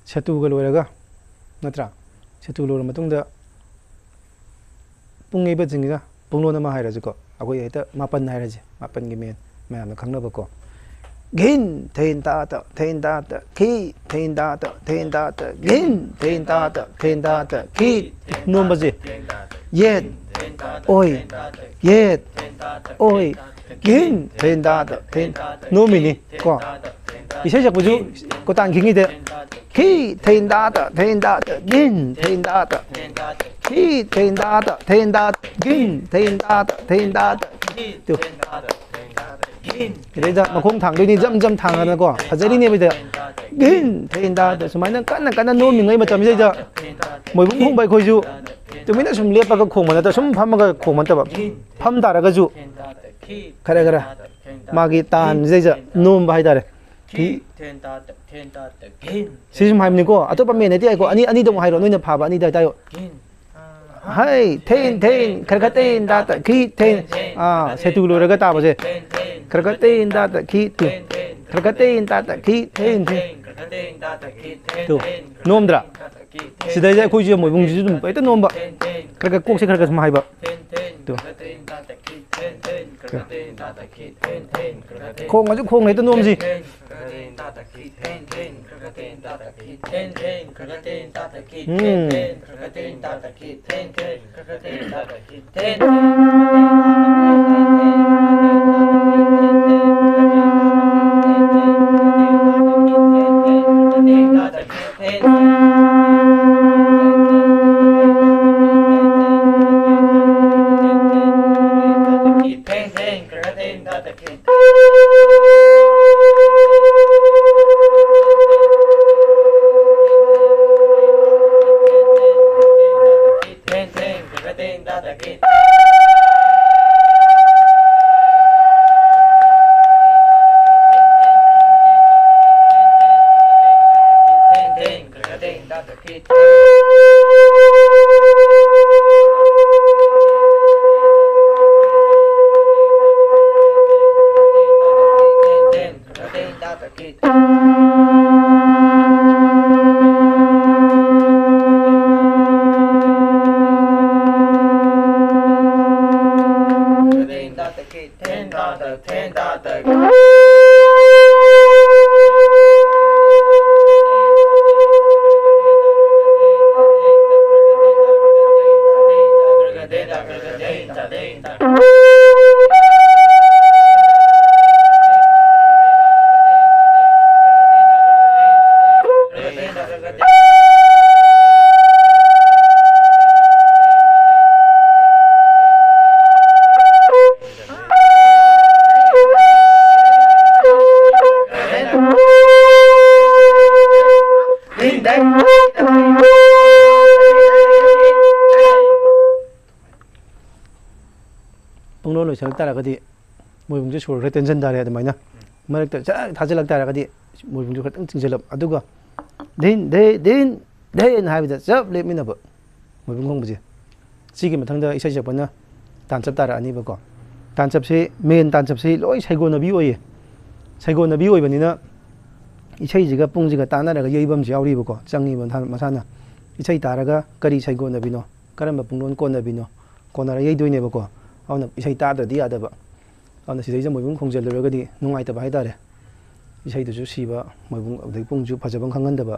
세뚜가 로이라가 나트라 세뚜 로르 마통다 뿡이버 징이가 뿡로나 마 하이라지고 아고 예다 마pan 하이라지 마pan 기면 매암 강나버고 긴 대인다다 대인다다 기 대인다다 대인다다 긴 대인다다 대인다다 기 nom버지 예 오이 예 오이 긴 대인다다 대인 노미니 거 이세 작부주 고단 긴이데 기 대인다다 대인다다 긴 대인다다 기 대인다다 대인다다 긴 대인다다 대인다다 또 그래서 마콩 당도니 점점 당하는 거 사절이네 bây giờ 긴 대인다다 수많은 깐난 노밍의 맞점이죠 mỗi vùng không bay khôi ju tụi mình đã sum liệp vào khổng mà ta sum pham vào khổng mà ta bảo pham ta ra cái ju kare mà cái tàn dây giờ nôm bay ta đấy thì sử dụng hai mình có à tôi bắt mình này thì ai có anh đồng hai rồi nên là phá bạn anh đây đây hay ten kare ten da khi ten à sẽ tu rồi cái ta bảo gì kare ten da khi tu kare ten da khi ten tu nôm ra 시대 이제 거기 뭐 용지 좀 빼다 놓은 봐. 그러니까 꼭 생각해 좀 해봐. 또. 콩 아주 콩 해도 놓음지. 따라가디 모용주 소를 던전 달아야 돼 말이야. 말했다. 자, 다질락 따라가디 모용주 같은 징절럽 아두가 된 하비다. 접 레미나 버. 모용 공부지. 지금 당다 이사 시작번나 단첩 따라 아니 버고. 단첩시 메인 단첩시 로이 세고나비 오이. 세고나비 오이 버니나 이차이지가 뽕지가 따나라가 여이범지 야우리 버고. 장이번 마사나. 이차이 따라가 거리 세고나비노. 까람바 뽕론 꼬나비노. 꼬나라 여이도이네 버고. 아우나 이사이 따더디 야다바 아우나 시대이자 모이분 공절러가디 농아이다바 하이다래 이사이도주 시바 모이분 어디 뽕주 파자방 강간다바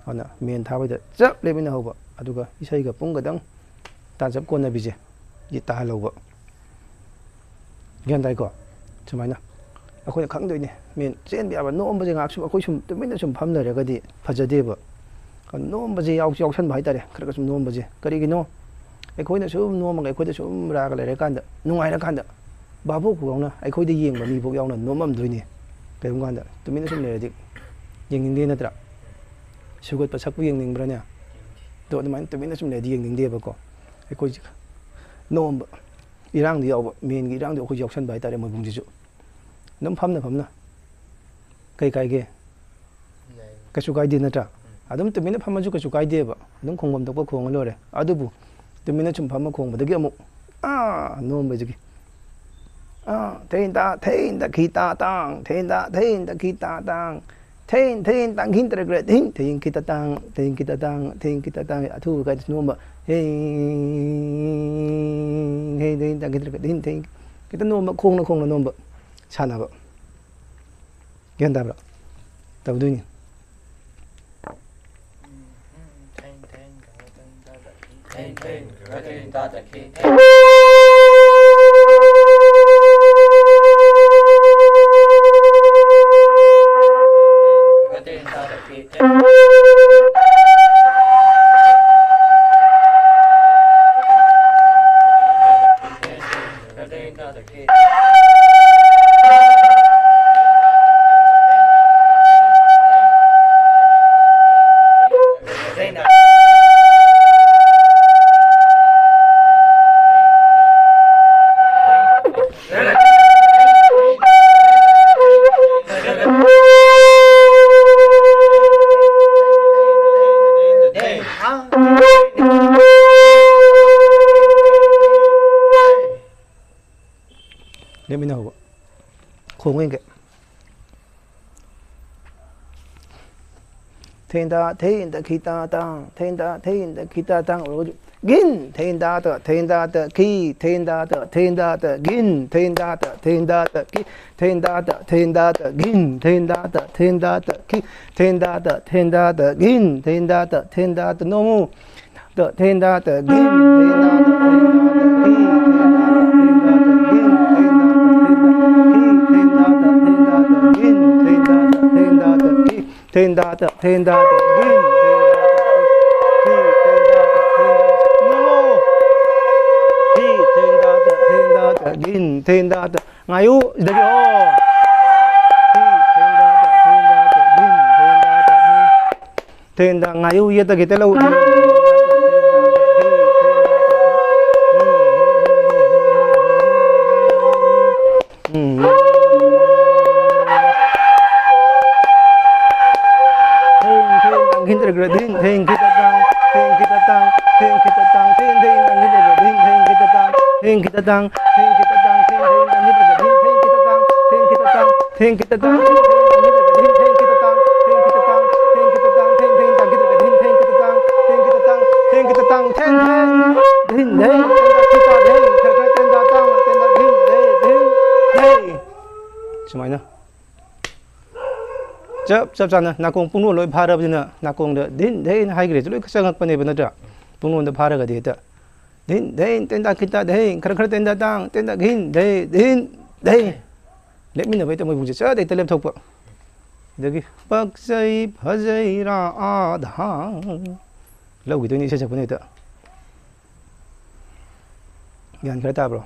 아우나 메인 타바이다 짭 레비나 하고 아두가 이사이가 뽕가당 따잡 꼬나비제 이 따할로고 견다이고 정말나 아코나 강도이네 메인 젠비아바 노엄버제 악수 아코 좀 뜨면은 좀 밤나려가디 파자데바 노엄버제 야옥선 바이다래 그러가 좀 노엄버제 거리기노 ꯑꯩꯈꯣꯏꯅ ꯁꯨꯝ ꯅꯣꯝꯃꯒ ꯑꯩꯈꯣꯏꯗ ꯁꯨꯝ ꯔꯥꯒ ꯂꯩꯔꯀꯥꯟꯗ ꯅꯨꯡꯉꯥꯏꯔꯀꯥꯟꯗ ꯕꯥꯕꯣꯛꯄꯨ ꯌꯥꯎꯅ ꯑꯩꯈꯣꯏꯗ ꯌꯦꯡꯕ ꯃꯤꯐꯥꯎ ꯌꯥꯎꯅ ꯅꯣꯝꯃꯝꯗꯣꯏꯅꯤ ꯀꯩꯒꯨꯝꯕ ꯀꯥꯟꯗ ꯇꯨꯃꯤꯟꯅ ꯁꯨꯝ ꯂꯩꯔꯗꯤ ꯌꯦꯡꯅꯤꯡꯗꯦ ꯅꯠꯇ꯭ꯔꯥ ꯁꯨꯒꯠꯄ ꯁꯛꯄꯨ ꯌꯦꯡꯅꯤꯡꯕ꯭ꯔꯥꯅꯦ ꯑꯗꯣ ꯑꯗꯨꯃꯥꯏꯅ ꯇꯨꯃꯤꯟꯅ ꯁꯨꯝ ꯂꯩꯔꯗꯤ ꯌꯦꯡꯅꯤꯡꯗꯦꯕꯀꯣ ꯑꯩꯈꯣꯏꯁꯤ ꯅꯣꯝꯕ ꯏꯔꯥꯡꯗ ꯌꯥꯎꯕ ꯃꯦꯟꯒꯤ ꯏꯔꯥꯡꯗ ꯑꯩꯈꯣꯏ ꯌꯥꯎꯁꯟꯕ ꯍꯥꯏꯇꯥꯔꯦ ꯃꯣꯏꯕꯨꯡꯁꯤꯁꯨ ꯑꯗꯨꯝ ꯐꯝꯅ ꯀꯩ ꯀꯥꯏꯒꯦ ꯀꯩꯁꯨ ꯀꯥꯏꯗꯦ ꯅꯠꯇ꯭ꯔꯥ ꯑꯗꯨꯝ ꯇꯨꯃꯤꯟꯅ ꯐꯝꯃꯁꯨ ꯀꯩꯁꯨ ꯀꯥꯏꯗꯦꯕ ꯑꯗꯨꯝ ꯈꯣꯡꯐꯝ ꯊꯣꯛꯄ ꯈꯣꯡꯉ ꯂꯣꯏꯔꯦ ꯑꯗꯨꯕꯨ ꯇꯨꯃꯤꯟꯅ ꯁꯨꯝ ꯐꯝꯃ ꯈꯣꯡꯕꯗꯒꯤ ꯑꯃꯨꯛ ꯅꯣꯝꯕꯁꯤꯒꯤ ꯊꯦꯡꯗ ꯈꯤꯇꯥ ꯇꯥꯡ ꯊꯦꯡꯗ ꯈꯤꯇꯥ ꯇꯥꯡ Thein thein tang hin tere gre thein kita tang thein kita tang thu cái nuông mà hey hey thein tang kita thein kita nuông mà khung nó nuông mà chana ba gen da ba tao du ni let me know khung cái thein da kita tang thein da kita tang gin thein da ki thein da gin thein da ki thein da gin thein da ki thein da gin thein da no mu thein da gin thein da thein da gin gin thein da ngayu dari oh thein da ngayu ye ta kita lau thein kita tang semuanya chấp chắn là cùng phun lôi phá ra bây giờ là cùng được đến đây hai cái lôi sang ngược bên này bên đó phun lôi được phá ra cái gì đó đến đây tên ta kita đây khởi tên ta tăng tên ta hin đây đến đây lấy mình là vậy tụi mình cũng sẽ đây tên làm thuộc vậy được cái bác sĩ bác sĩ ra đã lâu cái tôi nghĩ sẽ chụp cái này đó gan khởi ta bro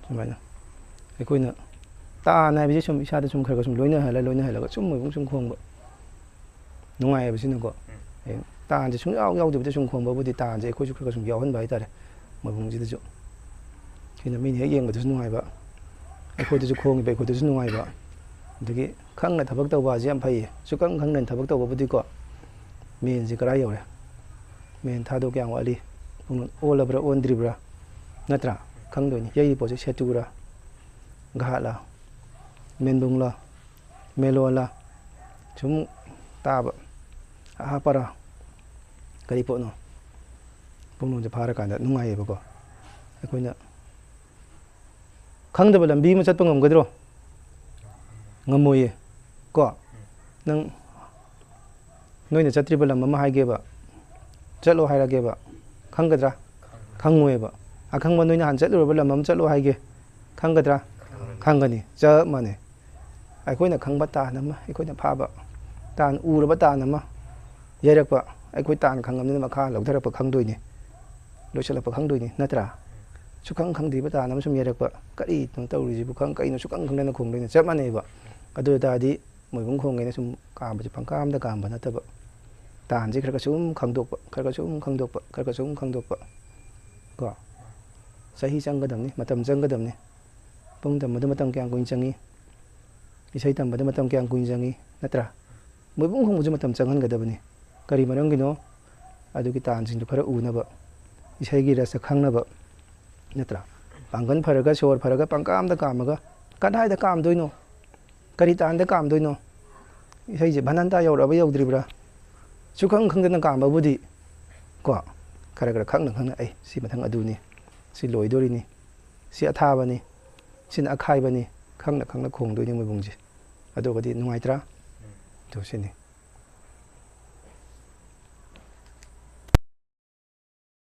chúng mày cái coi nữa ta này bây giờ chúng ta chúng khởi cái chúng lối này hay là cái chúng mình cũng chúng không vậy đúng ngày bây giờ nó có ta chỉ chúng ao thì bây giờ chúng không bao giờ ta chỉ coi chúng khởi cái chúng giàu hơn vậy ta đấy mà cũng chỉ được khi nào mình thấy yên mà tôi chúng ngoài vậy cái coi tôi chúng không thì coi tôi chúng ngoài vậy thì cái khăng này thằng bác tàu vào chỉ em phải số khăng này thằng bác tàu vào bây giờ có mình chỉ cái này rồi mình thay đổi cái anh đi ô là bữa ôn đi bữa nát ra khăng rồi vậy bây giờ sẽ tu ra gà là men bung la melo la chúng ta bận para cái đi bộ nó bung nóจะพาra cả đó nung ai bữa cái coi nữa khăng được làm bi mà chất bung ngầm cái đó ngầm mồi có nâng nói là chất tri bơ làm mà hai cái bữa chất lo hai ra cái bữa khăng cái ra khăng mồi bữa khăng mà nói là hắn chất lo bơ làm mà chất lo hai cái khăng cái ra khăng cái này chớ mà này ai coi là khăng bắt ta nằm ai coi là phá bạ tàn u là bắt ta nằm vậy được bạ ai coi tàn khăng ngầm nên mà khá lâu thay là khăng đôi này đôi sẽ là khăng đôi này nát ra số khăng thì bắt ta nằm xong vậy được bạ cái gì nó tàu gì bữa khăng cái nó số khăng nên nó khùng lên chớ mà này bạ cái đôi ta đi mỗi vùng khùng cái nó xong càm chỉ phăng cam ta càm bả nát bạ tàn chỉ cái số khăng đục bạ cái số khăng đục bạ cái số khăng đục bạ có sai chăng cái đầm này mà tầm chăng cái đầm này bông tầm mà tầm keng quỳnh changi, isai tầm mà tầm keng quỳnh changi, natra, mỗi bông không mà tầm changan cái đó bani, cái mà nó cái nó, adu cái tàn sinh được phải u na bợ, isai cái rasa khang na bợ, natra, pangan phải cái sor phải cái pangkam ta cam mà cái hai ta cam đôi nó, cái tàn ta cam đôi nó, ꯏꯁꯩꯁꯦ ꯚꯥꯅꯟꯇꯥ ꯌꯧꯔꯛꯑꯕ ꯌꯧꯗ꯭ꯔꯤꯕ꯭ꯔꯥ ꯁꯨꯈꯪ ꯈꯪꯗꯅ ꯀꯥꯝꯕꯕꯨꯗꯤ ꯀꯣ ꯈꯔ ꯈꯔ ꯈꯪꯅ ꯈꯪꯅ ꯑꯩ ꯁꯤ ꯃꯊꯪ ꯑꯗꯨꯅꯤ ꯁꯤ ꯂꯣꯏꯗꯣꯔꯤꯅꯤ ꯁꯤ ꯑꯊꯥꯕꯅꯤ ꯁꯤꯅ ꯑꯈꯥꯏꯕꯅꯤ ꯈꯪꯅ ꯈꯪꯅ ꯈꯣꯡꯗꯣꯏꯅꯤ ꯃꯣꯏꯕꯨꯡꯁꯦ ꯑꯗꯨꯒꯗꯤ ꯅꯨꯡꯉꯥꯏꯇ꯭ꯔꯥ ꯑꯗꯨ ꯁꯤꯅꯤ